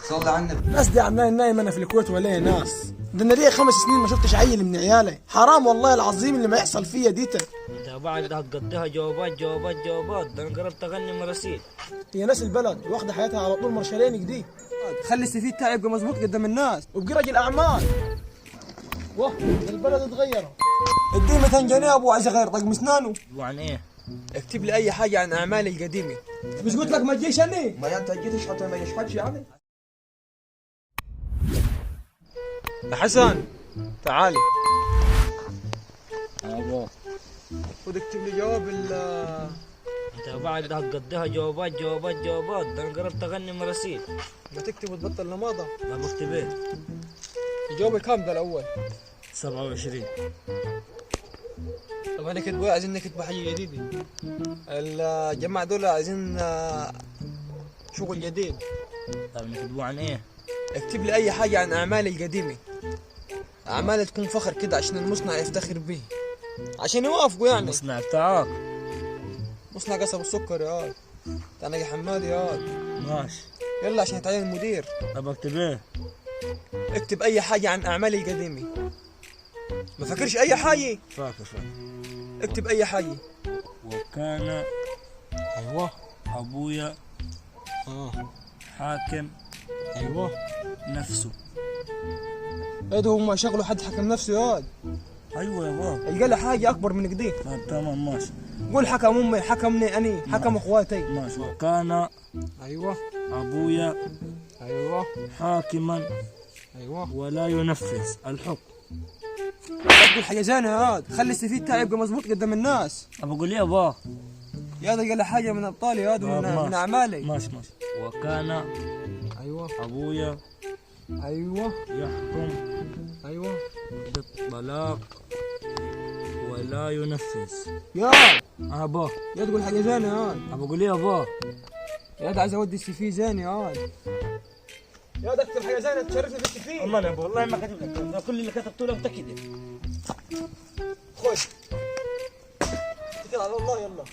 صلي على النبي. الناس دي عاملين نايم انا في الكويت ولا ناس؟ ده انا ليا 5 سنين ما شفتش عيل من عيالي. حرام والله العظيم اللي ما يحصل فيا ديتا. انت بعد هتقضيها جوابات جوابات جوابات، ده انا قربت اغني مراسيل. هي ناس البلد واخده حياتها على طول مرشلينك دي. خلي السي في بتاعي يبقى مظبوط قدام الناس وابقي راجل اعمال. واه البلد اتغيرت. اديه 200 جنيه ابو عايز اغير طقم اسنانه. وعن ايه؟ اكتب لي اي حاجه عن اعمالي القديمه. مش قلت لك ما تجيش هني؟ ما انت جيتش حتى ما يشحتش يعني. يا حسن تعالي ابو خد اكتب لي جواب انت بعد هتقضيها جوابات جوابات جوابات، ده انا قربت اغني مراسيل. ما تكتب وتبطل لماضة. ما بكتب ايه؟ جوابي كام ده الاول؟ 27. طب انا كاتبه عايزين نكتب حاجه جديده. الجماعه دول عايزين شغل جديد. طب نكتبوه عن ايه؟ اكتب لي اي حاجه عن اعمالي القديمه، اعمال تكون فخر كده عشان المصنع يفتخر به، عشان يوافقوا يعني. المصنع بتاعك؟ مصنع قصب السكر يا واد. انا يا حمادي يا واد. ماشي. يلا عشان يتعين المدير. طب اكتب ايه؟ اكتب اي حاجه عن اعمالي القديمه. ما فاكرش اي حاجه؟ فاكر. اكتب اي حاجه. وكان ايوه ابويا حاكم ايوه نفسه. ايه ده هم شغلوا حد حكم نفسه يا واد؟ ايوه يا بابا. يلقى لي حاجه اكبر من كده. طب تمام ماشي. قول حكم امي، حكمني اني، حكم اخواتي. ماشي. وكان ايوه ابويا ايوه حاكما ايوه. ولا ينفذ الحكم. تقول حاجه زينه يا واد، خلي السي في بتاعي يبقى مظبوط قدام الناس. ابى اقول ايه يا بابا؟ يا ده قال لي حاجه من ابطالي يا واد من اعمالي. ماشي. وكان ايوه ابويا ايوه يحكم ايوه بالطلاق ولا ينفذ. يا واد ابا يا تقول حاجه زينه يا واد. ابى اقول ايه يا بابا؟ يا ده عايز اودي السي في زين يا واد. يا ده اكتب حاجه زينه تشرفني في السي في. والله يا ابو والله ما كتبت لك، ده كل اللي كتبته لك متاكد. خش اتكل على الله يلا.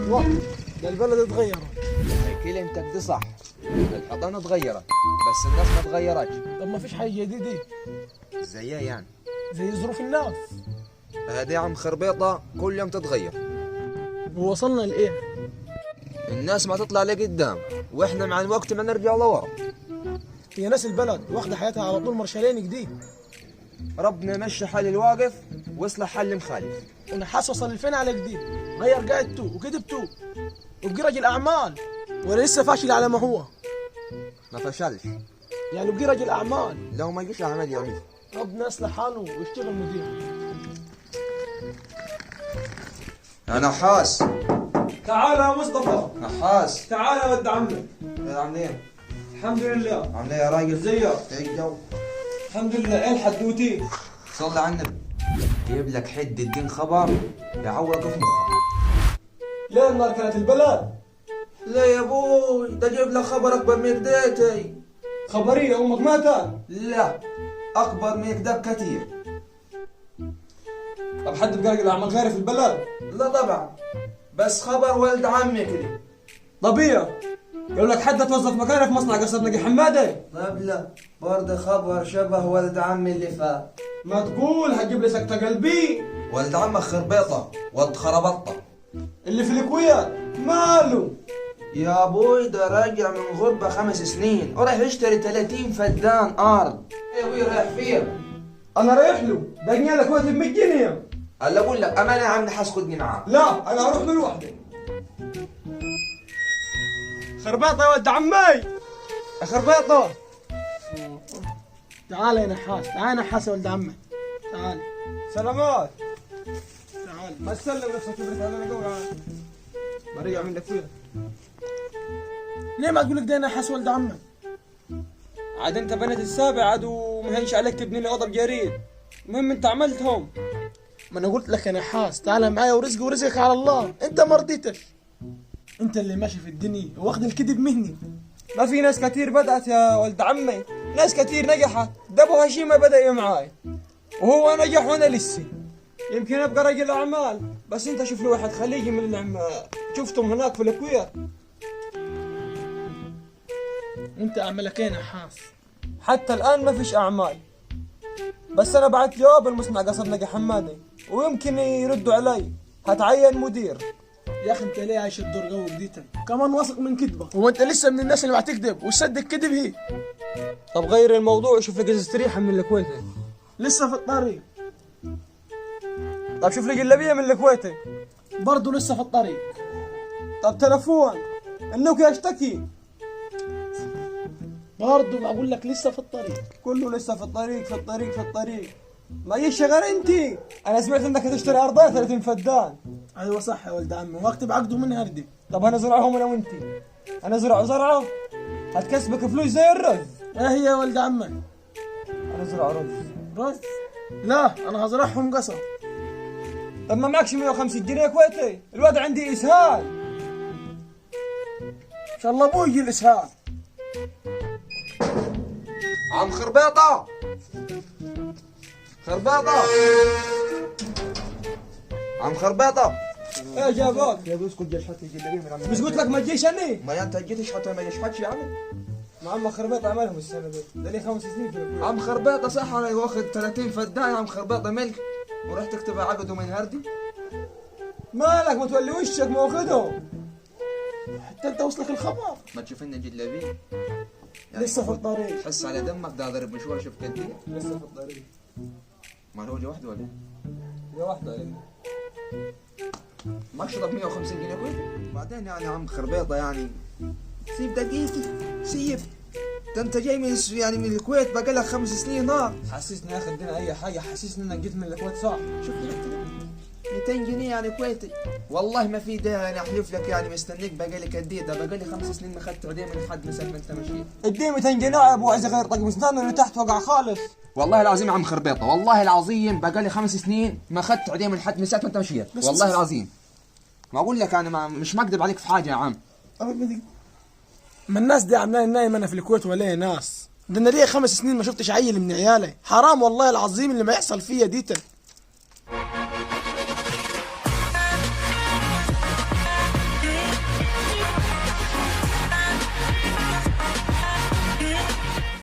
واه ده البلد اتغيرت. كلمتك دي صح، الحضانة اتغيرت بس الناس ما اتغيرتش. طب ما فيش حاجه جديده زي ايه يعني؟ زي ظروف الناس. هذه عم خربيطة كل يوم تتغير. ووصلنا لايه؟ الناس ما تطلع لقدام واحنا مع الوقت ما نرجع لورا. هي ناس البلد واخده حياتها على طول مرشلينك دي. ربنا يمشي حال الواقف ويصلح حال المخالف. ونحاس وصل لفين على جديد؟ غير قاعدته وكتبته وبقي راجل اعمال ولا لسه فاشل على ما هو؟ ما فشلش. يعني بقي راجل اعمال. لو ما يجيش عمل يعمل. ربنا يصلح حاله ويشتغل مدير. يا نحاس. تعال يا مصطفى. نحاس. تعال يا ولد عمك. عامل ايه؟ الحمد لله. عامل ايه يا راجل؟ زيك. ايه الجو؟ الحمد لله. ايه الحدوتي؟ صلي على النبي. جايب لك حد الدين خبر يعوق في مخك. ليه النار كانت البلد؟ لا يا ابوي ده جايب لك خبر اكبر من كديتي. خبريه امك ماتت؟ لا اكبر من كده كثير. طب حد بقى الاعمال غيري في البلد؟ لا طبعا بس خبر ولد عمي كده. طبيعي. يقول لك حد توظف مكانه في مصنع قصب نقي حماده. طب لا برضه خبر شبه ولد عمي اللي فات. ما تقول هتجيب لي سكتة قلبي. ولد عمك خربيطه ولد خربطه. اللي في الكويت ماله؟ يا ابوي ده راجع من غربه 5 سنين وراح يشتري 30 فدان ارض. يا ابوي رايح فين؟ انا رايح له. ده جنيه لك وقت ب 100 جنيه. الا اقول لك امانه يا عم نحاس خدني معاك. لا انا هروح له لوحدي. خربيطه يا ولد عمي. يا خربيطه. تعال يا نحاس، تعال يا نحاس يا ولد عمي. تعال. سلامات. تعال ما تسلم نفسك كبرت علينا قوي. بريع منك فيها. ليه ما تقول لك ده نحاس ولد عمي؟ عاد انت بنت السابع عاد وما هينش عليك تبني لي اوضه بجريد. المهم انت عملتهم. ما انا قلت لك يا نحاس تعال معايا ورزقي ورزقك على الله، انت ما رضيتش. انت اللي ماشي في الدنيا واخد الكذب مني. ما في ناس كتير بدأت يا ولد عمي، ناس كتير نجحت، ده ابو هشيمة بدأ معاي وهو نجح وانا لسه. يمكن ابقى رجل اعمال، بس انت شوف لي واحد خليجي من اللي شفتهم هناك في الكويت. انت اعمالك ايه يا نحاس؟ حتى الان ما فيش اعمال، بس انا بعت جواب المصنع قصر نجا حمادي ويمكن يردوا علي هتعين مدير. يا اخي انت ليه عايش الدور جو جديدك؟ كمان واثق من كذبك. هو انت لسه من الناس اللي ما تكذب وتصدق كذب هي؟ طب غير الموضوع وشوف لي استريحه من الكويت. لسه في الطريق. طب شوف لي جلابيه من الكويت. برضه لسه في الطريق. طب تلفون النوكيا اشتكي. برضه بقول لك لسه في الطريق. كله لسه في الطريق في الطريق في الطريق. ما يجيش غير انت. انا سمعت انك هتشتري ارضين 30 فدان. ايوه صح يا ولد عمي، واكتب عقده من هردي. طب انا زرعهم انا وانت. انا زرع زرعه هتكسبك فلوس زي الرز. ايه هي يا ولد عمي؟ انا زرع رز. رز؟ لا انا هزرعهم قصب. طب ما معكش 150 جنيه كويتي؟ الواد عندي اسهال. ان شاء الله ابوي يجي الاسهال. عم خربيطة، خربيطة، عم خربيطة. ايه جابوك؟ يا اسكت جيش حتى الجلابيه من عم. مش قلت لك ما تجيش اني؟ ما انت جيتش حتى ما يشحتش يا عم. ما عم خربيط عملهم السنه دي، ده لي 5 سنين في الكويت. عم خربيطة صح انا واخد 30 فدان. عم خربيطة ملك وراح تكتب عقده من هردي. مالك ما تولي وشك ما واخدهم. حتى انت وصلك الخبر. ما تشوف لنا جلابيه لسه في الطريق. تحس على دمك ده ضرب مشوار. شوف قد ايه. لسه في الطريق. ما هو وحده ولا يا واحدة علينا. ماكش طب 150 جنيه كويس. بعدين يعني عم خربيطة يعني سيب دقيقتي سيب. ده انت جاي من يعني من الكويت بقى لك 5 سنين نار. حسسني يا اخي ادينا اي حاجه، حسسني انك جيت من الكويت صح. شوف لي 200 جنيه يعني كويتي. والله ما في ده يعني احلف لك يعني مستنيك بقى لي قد ايه. ده بقى لي 5 سنين ما اخذت عديه من حد من ساعه ما انت مشيت. اديني 200 جنيه يا ابو عايز غير طقم اسنانه اللي تحت وقع خالص. والله العظيم يا عم خربيطه، والله العظيم بقى لي 5 سنين ما اخذت عديه من حد من ساعه ما انت مشيت. والله العظيم ما اقول لك انا مش مكذب عليك في حاجه يا عم. ما الناس دي عاملين نايم انا في الكويت ولا ايه ناس؟ ده انا ليه 5 سنين ما شفتش عيل من عيالي. حرام والله العظيم اللي ما يحصل فيا ديتك.